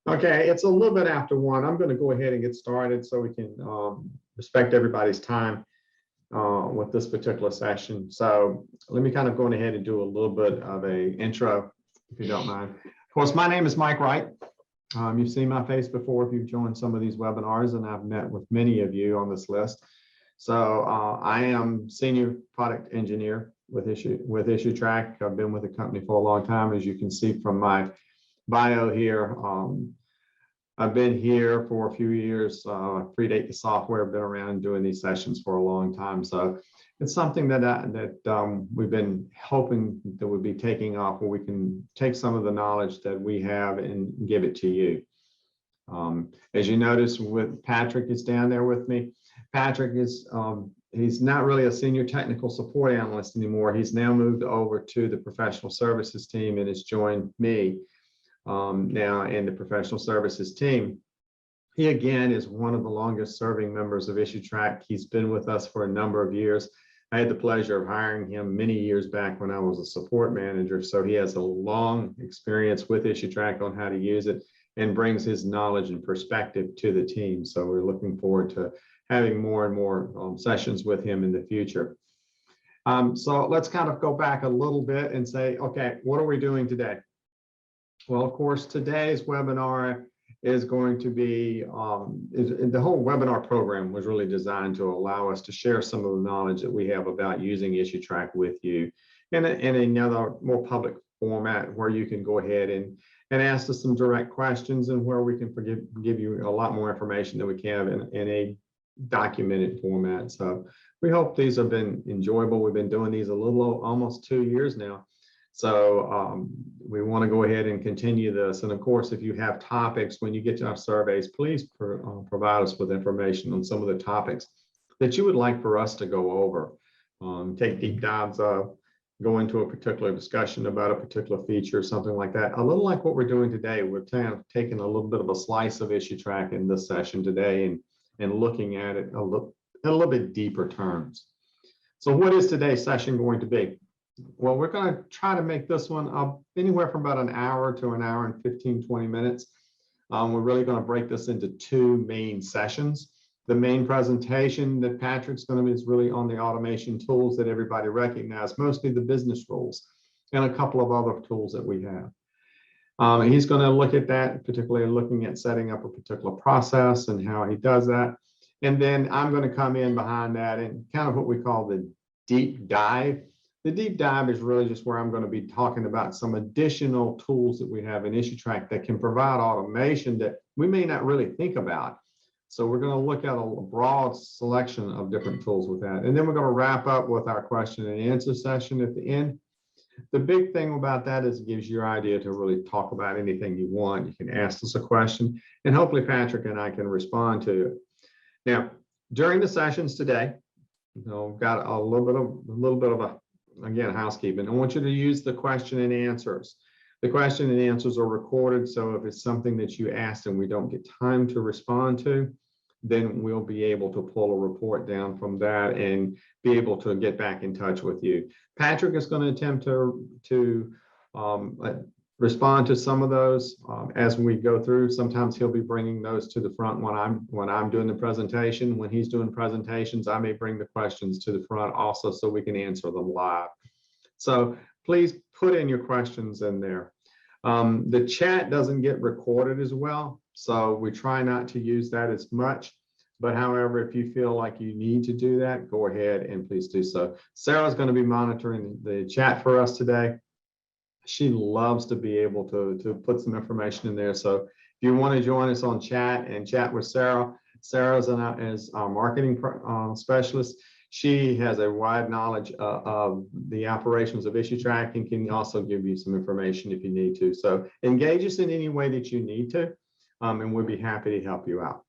Okay, it's a little bit after 1. I'm going to go ahead and get started so we can respect everybody's time with this particular session. So let me kind of go ahead and do a little bit of a intro, if you don't mind. Of course, my name is Mike Wright. You've seen my face before if you've joined some of these webinars, and I've met with many of you on this list. So I am Senior Product Engineer with Issuetrak. I've been with the company for a long time, as you can see from my bio here. I've been here for a few years, predate the software, been around doing these sessions for a long time. So it's something that we've been hoping that would be taking off, where we can take some of the knowledge that we have and give it to you. As you notice, with Patrick is down there with me. Patrick is, he's not really a senior technical support analyst anymore. He's now moved over to the professional services team and has joined me now in the professional services team. He again is one of the longest serving members of Issuetrak. He's been with us for a number of years. I had the pleasure of hiring him many years back when I was a support manager. So he has a long experience with Issuetrak on how to use it and brings his knowledge and perspective to the team. So we're looking forward to having more and more sessions with him in the future. So let's kind of go back a little bit and say, okay, what are we doing today? Well, of course, today's webinar is going to be, the whole webinar program was really designed to allow us to share some of the knowledge that we have about using Issuetrak with you in another more public format, where you can go ahead and ask us some direct questions, and where we can give you a lot more information than we can in a documented format. So we hope these have been enjoyable. We've been doing these almost 2 years now. So we want to go ahead and continue this. And of course, if you have topics when you get to our surveys, please provide us with information on some of the topics that you would like for us to go over. Take deep dives, go into a particular discussion about a particular feature, something like that. A little like what we're doing today. We're kind of taking a little bit of a slice of Issuetrak in this session today and looking at it in a little bit deeper terms. So what is today's session going to be? Well, we're going to try to make this one anywhere from about an hour to an hour and 15, 20 minutes. We're really going to break this into 2 main sessions. The main presentation that Patrick's going to be is really on the automation tools that everybody recognizes, mostly the business rules, and a couple of other tools that we have. He's going to look at that, particularly looking at setting up a particular process and how he does that. And then I'm going to come in behind that and kind of what we call the deep dive. The deep dive is really just where I'm going to be talking about some additional tools that we have in Issuetrak that can provide automation that we may not really think about. So we're going to look at a broad selection of different tools with that. And then we're going to wrap up with our question and answer session at the end. The big thing about that is it gives you your idea to really talk about anything you want. You can ask us a question, and hopefully Patrick and I can respond to it. Now, during the sessions today, got a little bit of a, again, housekeeping. I want you to use the question and answers. The question and answers are recorded, so if it's something that you asked and we don't get time to respond to, then we'll be able to pull a report down from that and be able to get back in touch with you. Patrick is going to attempt to respond to some of those as we go through. Sometimes he'll be bringing those to the front when I'm doing the presentation. When he's doing presentations, I may bring the questions to the front also, so we can answer them live. So please put in your questions in there. The chat doesn't get recorded as well, so we try not to use that as much. But however, if you feel like you need to do that, go ahead and please do so. Sarah's going to be monitoring the chat for us today. She loves to be able to put some information in there. So if you want to join us on chat and chat with Sarah, Sarah's our marketing specialist. She has a wide knowledge of the operations of Issuetrak and can also give you some information if you need to. So engage us in any way that you need to, and we'll be happy to help you out.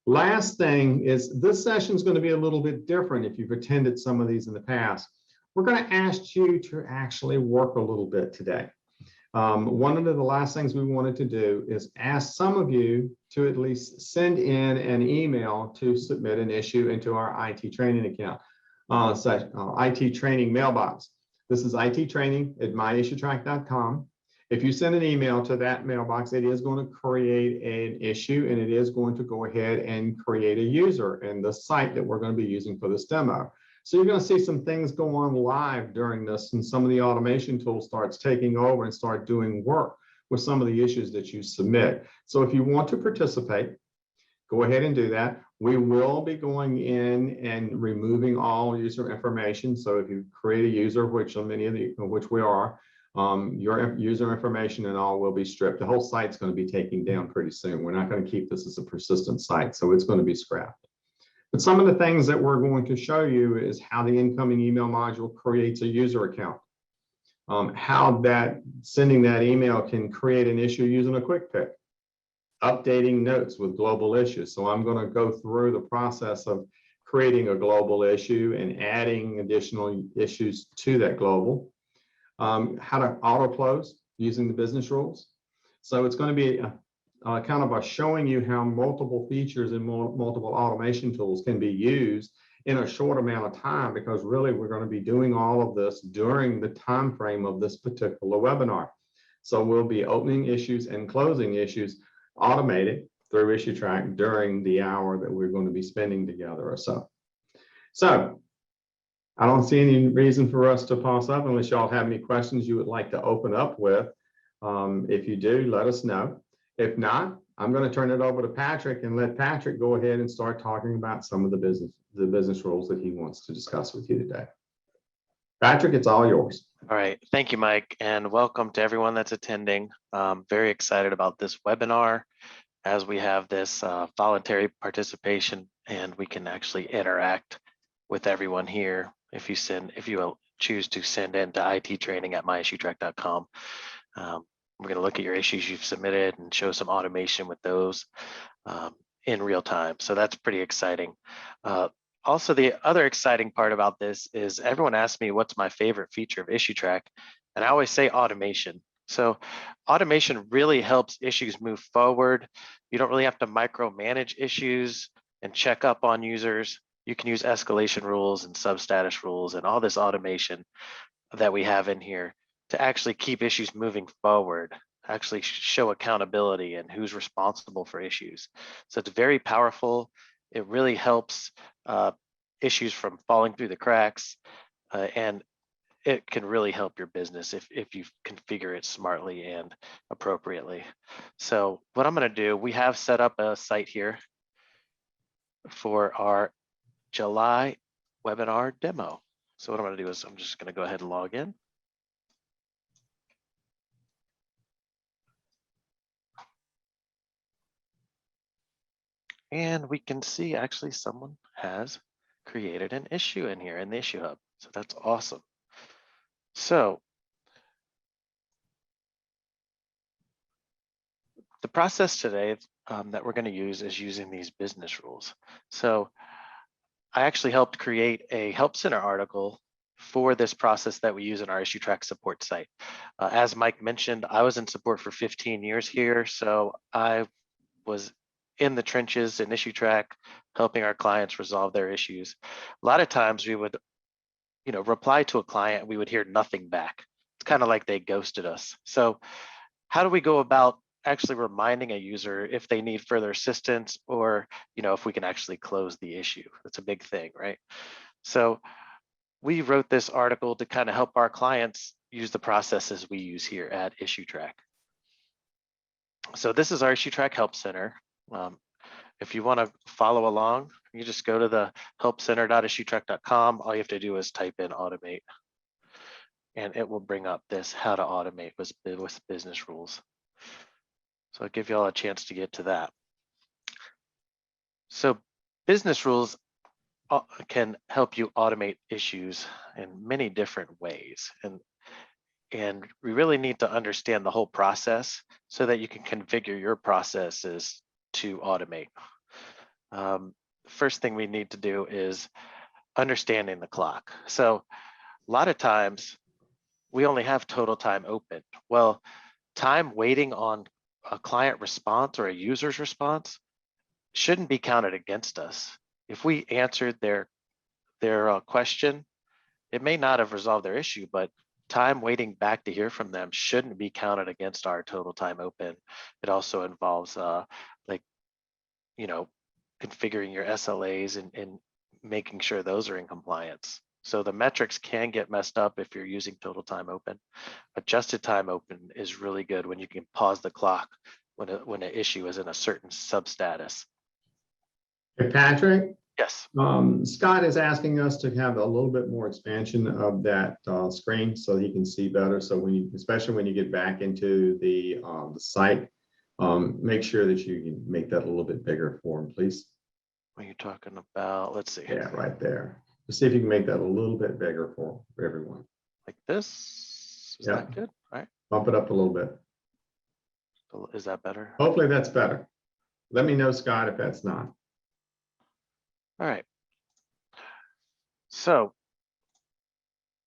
Last thing is, this session is going to be a little bit different if you've attended some of these in the past. We're going to ask you to actually work a little bit today. One of the last things we wanted to do is ask some of you to at least send in an email to submit an issue into our IT training account, IT training mailbox. This is ittraining@myissuetrak.com. If you send an email to that mailbox, it is going to create an issue, and it is going to go ahead and create a user in the site that we're going to be using for this demo. So you're going to see some things go on live during this, and some of the automation tools starts taking over and start doing work with some of the issues that you submit. So if you want to participate, go ahead and do that. We will be going in and removing all user information. So if you create a user, which we are, your user information and all will be stripped. The whole site's going to be taken down pretty soon. We're not going to keep this as a persistent site, so it's going to be scrapped. But some of the things that we're going to show you is how the incoming email module creates a user account. How that sending that email can create an issue using a quick pick. Updating notes with global issues. So I'm going to go through the process of creating a global issue and adding additional issues to that global. How to auto close using the business rules. So it's going to be kind of showing you how multiple features and multiple automation tools can be used in a short amount of time, because really we're going to be doing all of this during the time frame of this particular webinar. So we'll be opening issues and closing issues automated through Issuetrak during the hour that we're going to be spending together or so. So I don't see any reason for us to pause up unless y'all have any questions you would like to open up with. If you do, let us know. If not, I'm going to turn it over to Patrick and let Patrick go ahead and start talking about some of the business rules that he wants to discuss with you today. Patrick, it's all yours. All right, thank you, Mike, and welcome to everyone that's attending. Very excited about this webinar as we have this voluntary participation, and we can actually interact with everyone here. If you choose to send in to ittraining@myissuetrak.com, we're going to look at your issues you've submitted and show some automation with those in real time. So that's pretty exciting. Also, the other exciting part about this is everyone asks me what's my favorite feature of Issuetrak, and I always say automation. So automation really helps issues move forward. You don't really have to micromanage issues and check up on users. You can use escalation rules and substatus rules and all this automation that we have in here to actually keep issues moving forward, actually show accountability and who's responsible for issues. So it's very powerful. It really helps issues from falling through the cracks, and it can really help your business if you configure it smartly and appropriately. So what I'm going to do, we have set up a site here for our July webinar demo. So what I'm going to do is I'm just going to go ahead and log in. And we can see actually someone has created an issue in here in the issue hub. So that's awesome. So the process today that we're going to use is using these business rules. So I actually helped create a Help Center article for this process that we use in our Issuetrak support site. As Mike mentioned, I was in support for 15 years here, so I was in the trenches in Issuetrak, helping our clients resolve their issues. A lot of times we would, reply to a client, we would hear nothing back. It's kind of like they ghosted us. So how do we go about actually reminding a user if they need further assistance, or if we can actually close the issue? That's a big thing, right? So we wrote this article to kind of help our clients use the processes we use here at Issuetrak. So this is our Issuetrak Help Center. If you want to follow along, you just go to the helpcenter.issuetrak.com. All you have to do is type in automate, and it will bring up this how to automate with business rules. So I'll give you all a chance to get to that. So business rules can help you automate issues in many different ways. And we really need to understand the whole process so that you can configure your processes to automate. First thing we need to do is understanding the clock. So a lot of times we only have total time open. Well, time waiting on a client response or a user's response shouldn't be counted against us. If we answered their question, it may not have resolved their issue, but time waiting back to hear from them shouldn't be counted against our total time open. It also involves like, you know, configuring your SLAs and making sure those are in compliance. So the metrics can get messed up if you're using total time open. Adjusted time open is really good when you can pause the clock when an issue is in a certain substatus. Hey, Patrick, Yes. Scott is asking us to have a little bit more expansion of that screen so he can see better. So when you, especially when you get back into the site, make sure that you can make that a little bit bigger for him, please. What are you talking about? Let's see. Yeah, right there. Let's see if you can make that a little bit bigger for everyone. Like this? Is Yeah. that good? All right. Bump it up a little bit. Is that better? Hopefully that's better. Let me know, Scott, if that's not. All right. So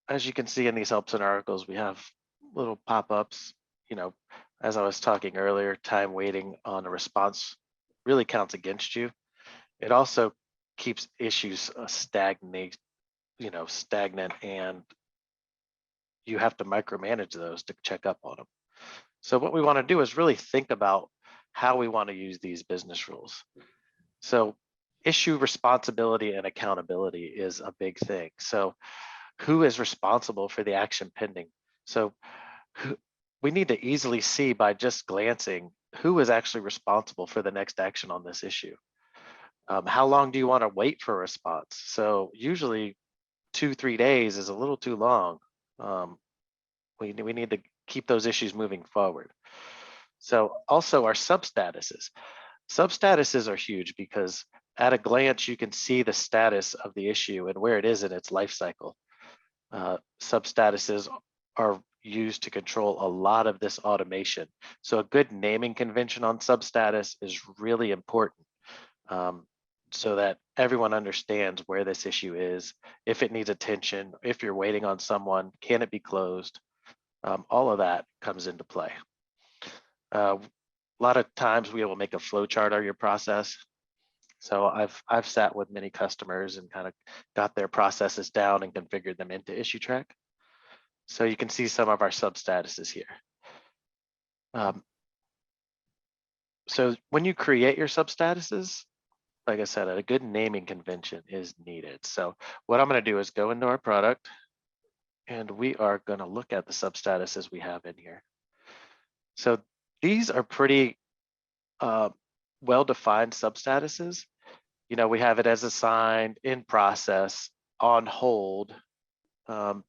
as you can see in these helps and articles, we have little pop-ups. You know, as I was talking earlier, time waiting on a response really counts against you. It also keeps issues stagnant, and you have to micromanage those to check up on them. So what we want to do is really think about how we want to use these business rules. So issue responsibility and accountability is a big thing. So who is responsible for the action pending? So we need to easily see by just glancing who is actually responsible for the next action on this issue. How long do you want to wait for a response? So usually 2-3 days is a little too long. We need to keep those issues moving forward. So also our substatuses. Substatuses are huge because at a glance, you can see the status of the issue and where it is in its life cycle. Substatuses are used to control a lot of this automation. So a good naming convention on substatus is really important so that everyone understands where this issue is, if it needs attention, if you're waiting on someone, can it be closed? All of that comes into play. A lot of times we will make a flow chart of your process. So I've sat with many customers and kind of got their processes down and configured them into Issuetrak. So you can see some of our substatuses here. So when you create your substatuses, like I said, a good naming convention is needed. So what I'm going to do is go into our product, and we are going to look at the substatuses we have in here. So these are pretty well-defined substatuses. You know, we have it as assigned, in process, on hold, you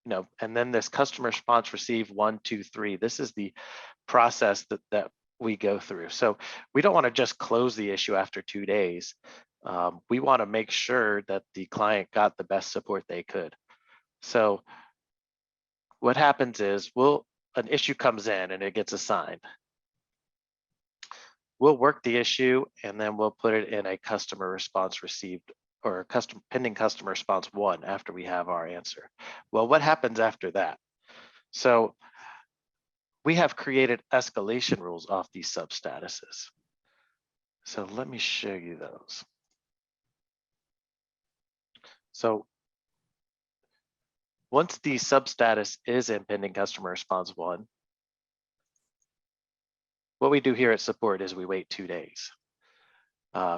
know, and then this customer response received 1, 2, 3. This is the process that we go through. So we don't want to just close the issue after 2 days. We want to make sure that the client got the best support they could. So what happens is an issue comes in and it gets assigned. We'll work the issue and then we'll put it in a customer response received or pending customer response 1 after we have our answer. Well, what happens after that? So we have created escalation rules off these substatuses. So let me show you those. So once the substatus is in pending customer response 1, what we do here at support is we wait 2 days.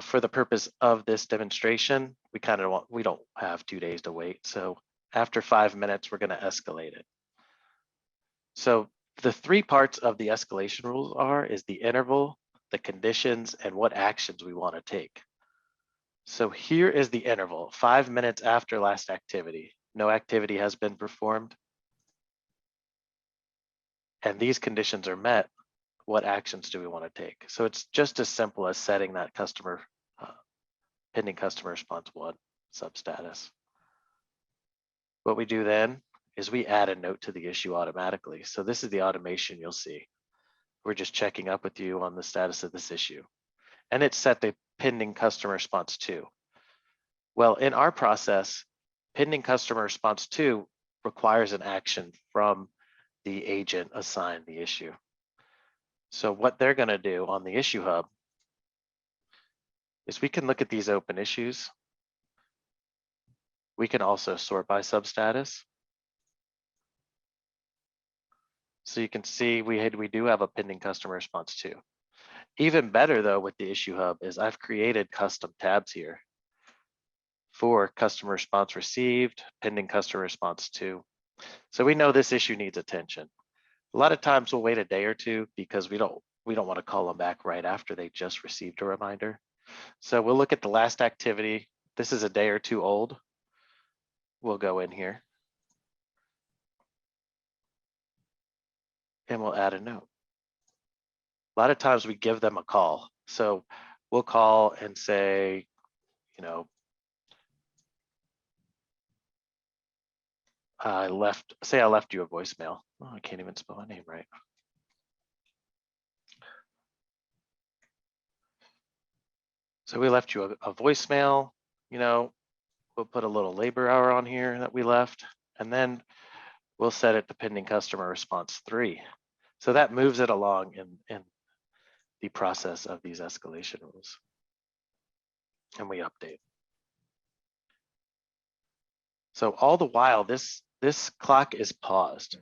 For the purpose of this demonstration, we don't have 2 days to wait. So after 5 minutes, we're going to escalate it. So the 3 parts of the escalation rules is the interval, the conditions, and what actions we want to take. So here is the interval, 5 minutes after last activity. No activity has been performed. And these conditions are met. What actions do we want to take? So it's just as simple as setting that pending customer response 1 substatus. What we do then is we add a note to the issue automatically. So this is the automation you'll see. We're just checking up with you on the status of this issue. And it's set to pending customer response 2. Well, in our process, pending customer response 2 requires an action from the agent assigned the issue. So what they're going to do on the issue hub is we can look at these open issues. We can also sort by substatus. So you can see we do have a pending customer response too. Even better though with the issue hub is I've created custom tabs here for customer response received, pending customer response to. So we know this issue needs attention. A lot of times we'll wait a day or two because we don't want to call them back right after they just received a reminder. So we'll look at the last activity. This is a day or two old. We'll go in here and we'll add a note. A lot of times we give them a call. So we'll call and say, you know, I left you a voicemail. Oh, I can't even spell my name right. So we left you a voicemail, you know, we'll put a little labor hour on here that we left, and then we'll set it to pending customer response 3. So that moves it along in the process of these escalation rules. And we update. So all the while, this clock is paused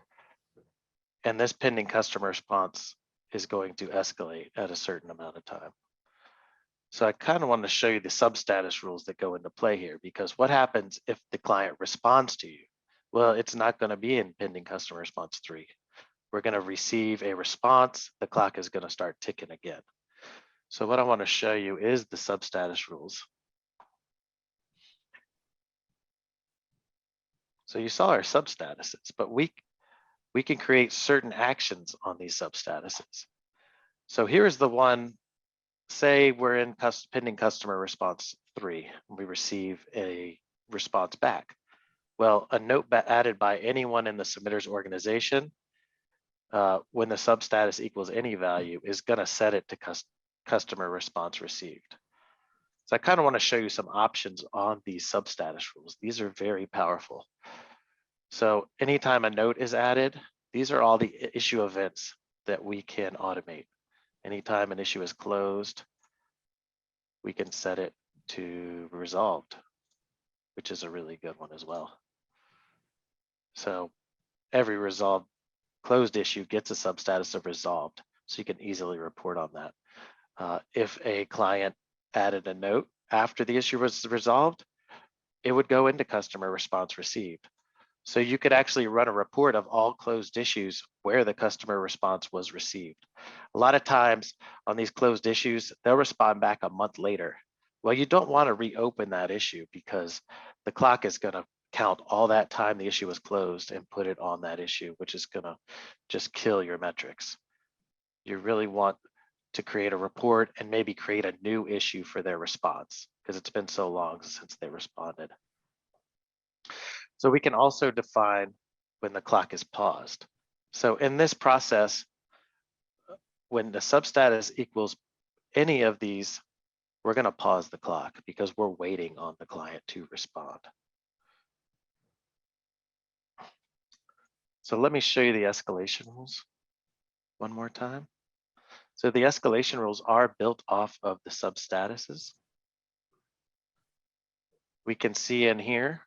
and this pending customer response is going to escalate at a certain amount of time. So I kind of want to show you the substatus rules that go into play here, because what happens if the client responds to you? Well, it's not going to be in pending customer response 3. We're going to receive a response. The clock is going to start ticking again. So what I want to show you is the substatus rules. So you saw our substatuses, but we can create certain actions on these substatuses. So here's the one, say we're in pending customer response 3, and we receive a response back. Well, a note added by anyone in the submitter's organization when the substatus equals any value is going to set it to customer response received. So I kind of want to show you some options on these substatus rules. These are very powerful. So anytime a note is added, these are all the issue events that we can automate. Anytime an issue is closed, we can set it to resolved, which is a really good one as well. So every resolved closed issue gets a substatus of resolved, so you can easily report on that. If a client added a note after the issue was resolved, it would go into customer response received. So you could actually run a report of all closed issues where the customer response was received. A lot of times on these closed issues, they'll respond back a month later. Well, you don't want to reopen that issue because the clock is going to count all that time the issue was closed and put it on that issue, which is going to just kill your metrics. You really want to create a report and maybe create a new issue for their response because it's been so long since they responded. So we can also define when the clock is paused. So in this process, when the substatus equals any of these, we're going to pause the clock because we're waiting on the client to respond. So let me show you the escalation rules one more time. So the escalation rules are built off of the substatuses. We can see in here,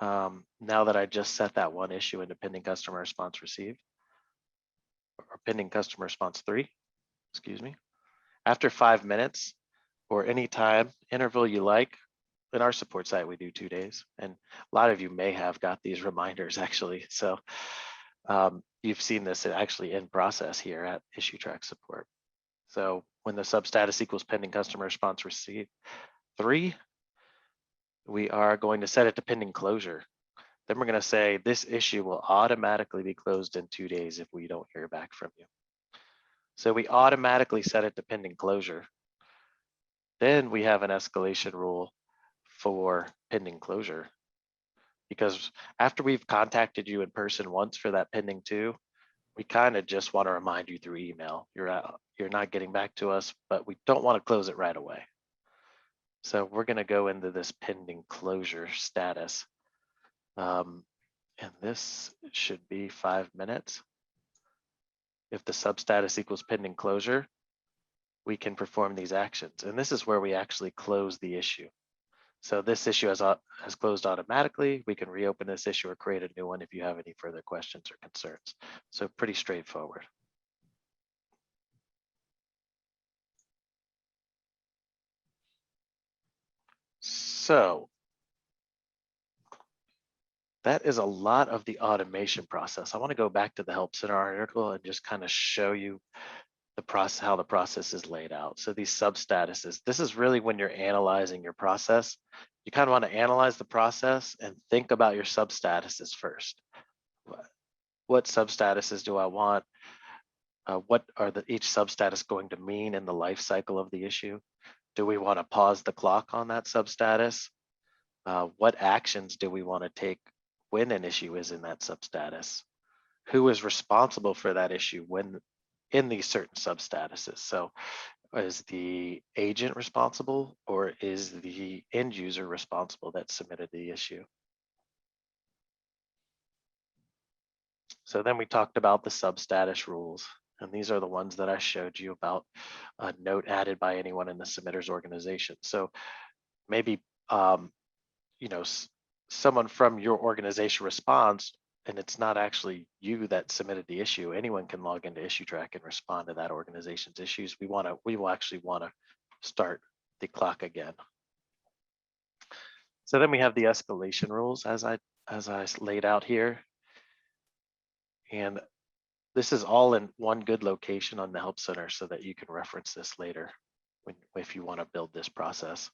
now that I just set that one issue into pending customer response received, or pending customer response 3, excuse me. After 5 minutes or any time interval you like, in our support site, we do 2 days. And a lot of you may have got these reminders actually. So you've seen this actually in process here at Issuetrak support. So when the substatus equals pending customer response received 3, we are going to set it to pending closure. Then we're going to say this issue will automatically be closed in 2 days if we don't hear back from you. So we automatically set it to pending closure. Then we have an escalation rule for pending closure. Because after we've contacted you in person once for that pending 2, we kind of just want to remind you through email. You're not getting back to us, but we don't want to close it right away. So we're going to go into this pending closure status. And this should be 5 minutes. If the substatus equals pending closure, we can perform these actions. And this is where we actually close the issue. So this issue has closed automatically. We can reopen this issue or create a new one if you have any further questions or concerns. So pretty straightforward. So that is a lot of the automation process. I want to go back to the Help Center article and just kind of show you the process, how the process is laid out. So these substatuses, this is really when you're analyzing your process. You kind of want to analyze the process and think about your substatuses first. What substatuses do I want? What are each substatus going to mean in the life cycle of the issue? Do we want to pause the clock on that substatus? What actions do we want to take when an issue is in that substatus? Who is responsible for that issue when in these certain substatuses? So is the agent responsible or is the end user responsible that submitted the issue? So then we talked about the substatus rules. And these are the ones that I showed you about a note added by anyone in the submitter's organization. So maybe you know, someone from your organization responds and it's not actually you that submitted the issue. Anyone can log into Issuetrak and respond to that organization's issues. We will actually want to start the clock again. So then we have the escalation rules as I laid out here. And this is all in one good location on the Help Center so that you can reference this later if you want to build this process.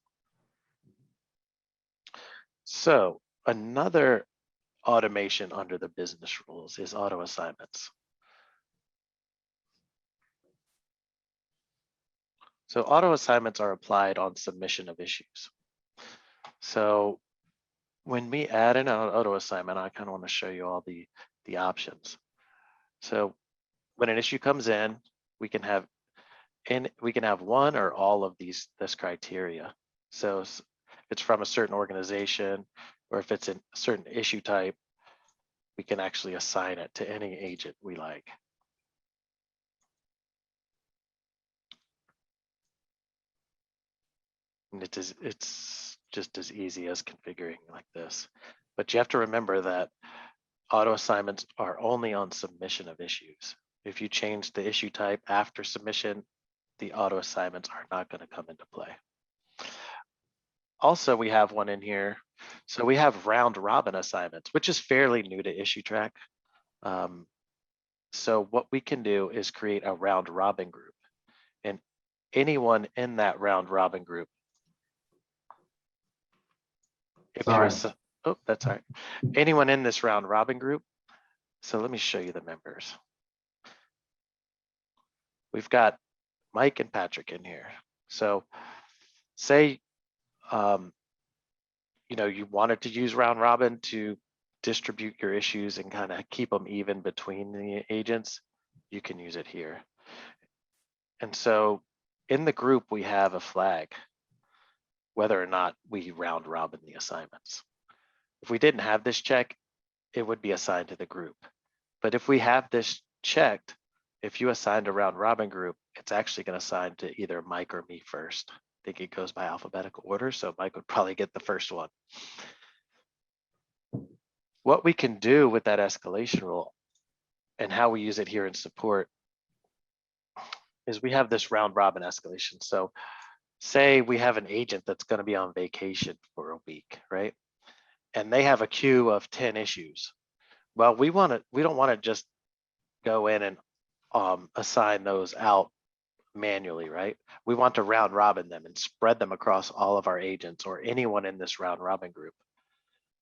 So another automation under the business rules is auto assignments. So auto assignments are applied on submission of issues. So when we add an auto assignment, I kind of want to show you all the options. So when an issue comes in, we can have one or all of this criteria. So if it's from a certain organization or if it's a certain issue type, we can actually assign it to any agent we like. And it's just as easy as configuring like this. But you have to remember that auto assignments are only on submission of issues. If you change the issue type after submission, the auto assignments are not going to come into play. Also, we have one in here. So we have round robin assignments, which is fairly new to Issuetrak. So what we can do is create a round robin group, and anyone in that round robin group, if you're oh, that's all right. Anyone in this round robin group. So let me show you the members. We've got Mike and Patrick in here. So say, you know, you wanted to use round robin to distribute your issues and kind of keep them even between the agents, you can use it here. And so in the group, we have a flag, whether or not we round robin the assignments. If we didn't have this check, it would be assigned to the group. But if we have this checked, if you assigned a round robin group, it's actually going to assign to either Mike or me first. I think it goes by alphabetical order, so Mike would probably get the first one. What we can do with that escalation rule and how we use it here in support is we have this round robin escalation. So say we have an agent that's going to be on vacation for a week, right? And they have a queue of 10 issues. Well, we don't want to just go in and assign those out manually, right? We want to round robin them and spread them across all of our agents or anyone in this round robin group.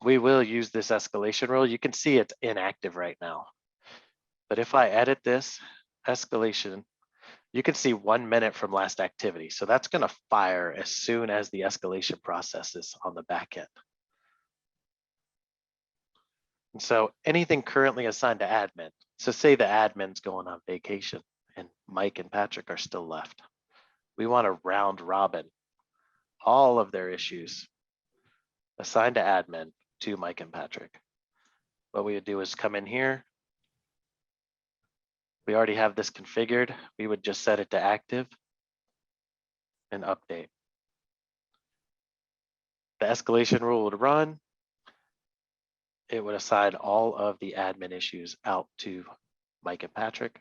We will use this escalation rule. You can see it's inactive right now. But if I edit this escalation, you can see 1 minute from last activity. So that's going to fire as soon as the escalation process is on the back end. And so anything currently assigned to admin. So say the admin's going on vacation and Mike and Patrick are still left. We want to round robin all of their issues assigned to admin to Mike and Patrick. What we would do is come in here. We already have this configured. We would just set it to active and update. the escalation rule would run. It would assign all of the admin issues out to Mike and Patrick.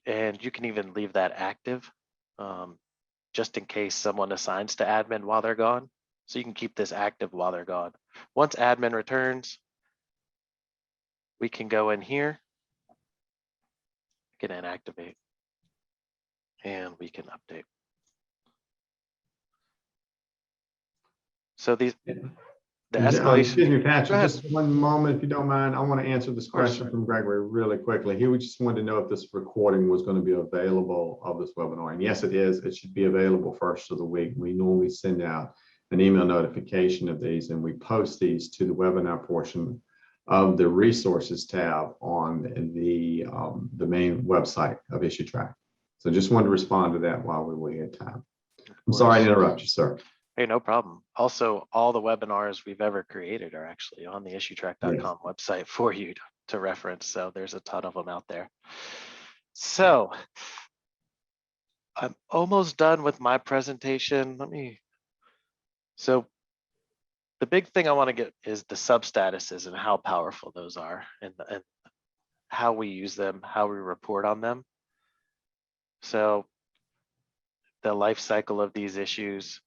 And you can even leave that active just in case someone assigns to admin while they're gone. So you can keep this active while they're gone. Once admin returns, we can go in here, get inactivate, and we can update. So the escalation. Excuse me, Go Patrick, ahead. just one moment, if you don't mind. I want to answer this course. question from Gregory really quickly. He just wanted to know if this recording was going to be available of this webinar. And yes, it is. It should be available first of the week. We normally send out an email notification of these, and we post these to the webinar portion of the resources tab on the main website of Issuetrak. So just wanted to respond to that while we wait time. I'm sorry to interrupt you, sir. Hey, no problem. Also, all the webinars we've ever created are actually on the issuetrak.com website for you to reference. So there's a ton of them out there. So I'm almost done with my presentation. So the big thing I want to get is the substatuses and how powerful those are and how we use them, how we report on them. So the life cycle of these issues,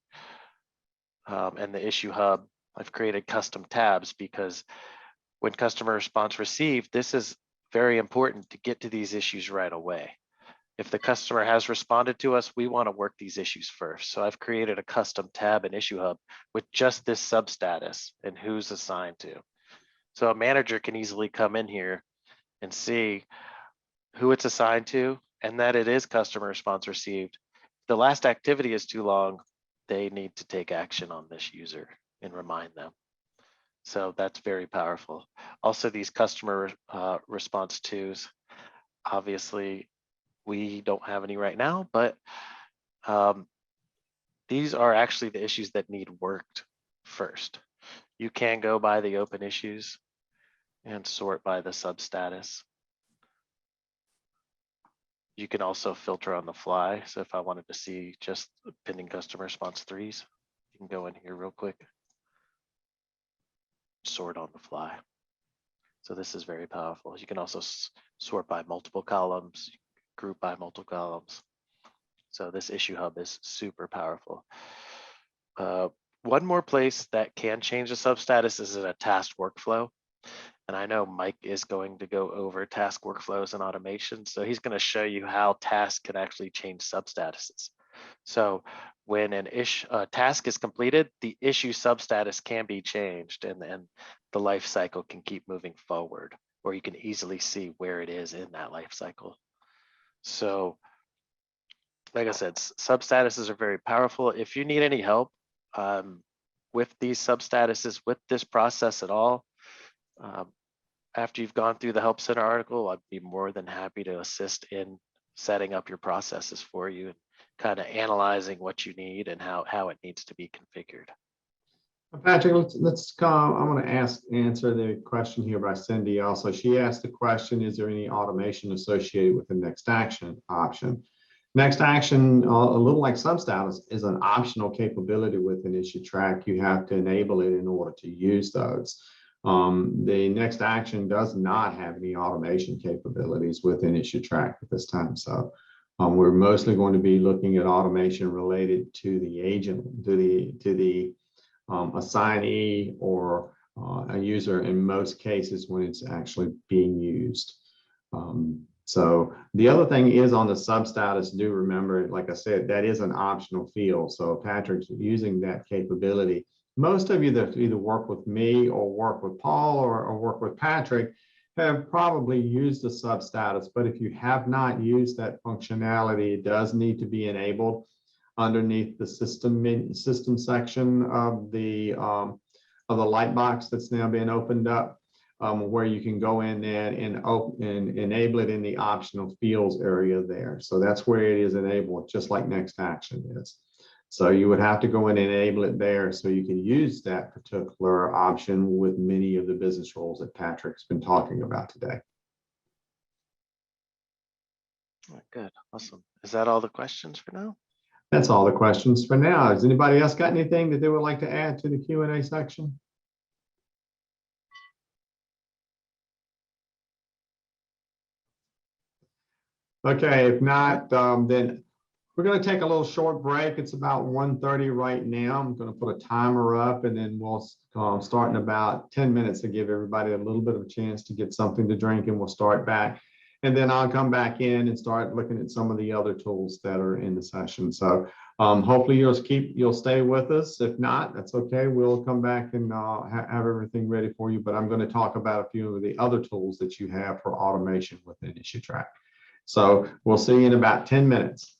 and the issue hub, I've created custom tabs because when customer response received, this is very important to get to these issues right away. If the customer has responded to us, we want to work these issues first. So I've created a custom tab in issue hub with just this substatus and who's assigned to. So a manager can easily come in here and see who it's assigned to and that it is customer response received. If the last activity is too long, they need to take action on this user and remind them. So that's very powerful. Also, these customer response twos, obviously we don't have any right now, but these are actually the issues that need worked first. You can go by the open issues and sort by the substatus. You can also filter on the fly. So if I wanted to see just pending customer response threes, you can go in here real quick, sort on the fly. So this is very powerful. You can also sort by multiple columns, group by multiple columns. So this issue hub is super powerful. One more place that can change the substatus is in a task workflow. And I know Mike is going to go over task workflows and automation. So he's going to show you how tasks can actually change substatuses. So when a task is completed, the issue substatus can be changed and the life cycle can keep moving forward, or you can easily see where it is in that life cycle. So like I said, substatuses are very powerful. If you need any help with these substatuses, with this process at all, after you've gone through the Help Center article, I'd be more than happy to assist in setting up your processes for you and kind of analyzing what you need and how it needs to be configured. Patrick, let's come. I want to answer the question here by Cindy also. She asked the question, is there any automation associated with the next action option? Next action, a little like substatus, is an optional capability within Issuetrak. You have to enable it in order to use those. The next action does not have any automation capabilities within Issuetrak at this time. So we're mostly going to be looking at automation related to the agent, to the assignee or a user in most cases when it's actually being used. So the other thing is on the substatus, do remember, like I said, that is an optional field. So Patrick's using that capability. Most of you that either work with me or work with Paul or work with Patrick have probably used the substatus, but if you have not used that functionality, it does need to be enabled underneath the system section of the light box that's now being opened up, where you can go in there and enable it in the optional fields area there. So that's where it is enabled, just like next action is. So you would have to go in and enable it there so you can use that particular option with many of the business roles that Patrick's been talking about today. All right, good, awesome. Is that all the questions for now? That's all the questions for now. Has anybody else got anything that they would like to add to the Q&A section? Okay, if not, then we're going to take a little short break. It's about 1:30 right now. I'm going to put a timer up, and then we'll start in about 10 minutes to give everybody a little bit of a chance to get something to drink, and we'll start back. And then I'll come back in and start looking at some of the other tools that are in the session. So hopefully you'll stay with us. If not, that's okay. We'll come back and have everything ready for you. But I'm going to talk about a few of the other tools that you have for automation within Issuetrak. So we'll see you in about 10 minutes.